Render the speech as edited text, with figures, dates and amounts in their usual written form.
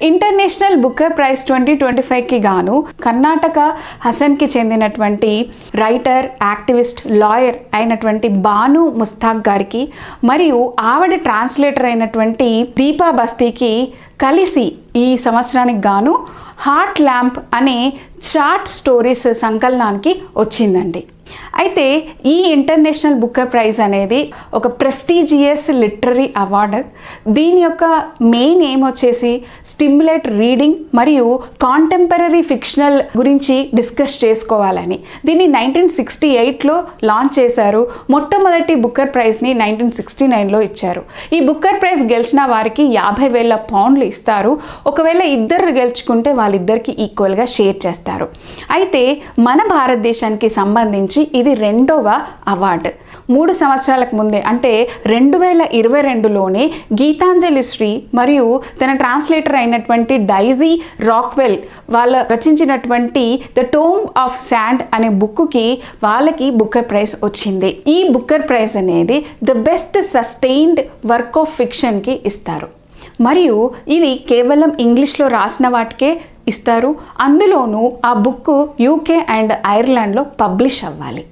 International Booker praise 2025కి గాను కర్ణాటక హసన్కి చెందినటువంటి writer, activist, lawyer అయినటువంటి బాను ముస్తాక్ గారికి మరియు ఆవిడ ట్రాన్స్లేటర్ అయినటువంటి దీపా బస్తీకి కలిసి ఈ సంవత్సరానికి గాను హార్ట్ ల్యాంప్ అనే షార్ట్ స్టోరీస్ సంకలనానికి వచ్చిందండి. అయితే ఈ ఇంటర్నేషనల్ బుకర్ ప్రైజ్ అనేది ఒక ప్రెస్టీజియస్ లిటరరీ అవార్డు. దీని యొక్క మెయిన్ ఎయిమ్ వచ్చేసి స్టిమ్యులేట్ రీడింగ్ మరియు కాంటెంపరీ ఫిక్షనల్ గురించి డిస్కస్ చేసుకోవాలని. దీన్ని 1968లో లాంచ్ చేశారు. మొట్టమొదటి బుకర్ ప్రైజ్ని 1969లో ఇచ్చారు. ఈ బుకర్ ప్రైజ్ గెలిచిన వారికి 50,000 పౌండ్లు ఇస్తారు. ఒకవేళ ఇద్దరు గెలుచుకుంటే వాళ్ళిద్దరికి ఈక్వల్గా షేర్ చేస్తారు. అయితే మన భారతదేశానికి సంబంధించి ఇది 2వ అవార్డు. 3 సంవత్సరాలకు ముందే అంటే 2022లోనే గీతాంజలి శ్రీ మరియు తన ట్రాన్స్లేటర్ అయినటువంటి డైజీ రాక్వెల్ వాళ్ళ రచించినటువంటి ద టోంబ్ ఆఫ్ శాండ్ అనే బుక్కి వాళ్ళకి బుకర్ ప్రైజ్ వచ్చింది. ఈ బుకర్ ప్రైజ్ అనేది the best sustained work of ఫిక్షన్కి ఇస్తారు. మరియు ఇది కేవలం ఇంగ్లీష్లో రాసిన వాటికే ఇస్తారు. అందులోనూ ఆ బుక్ UK అండ్ ఐర్లాండ్లో పబ్లిష్ అవ్వాలి.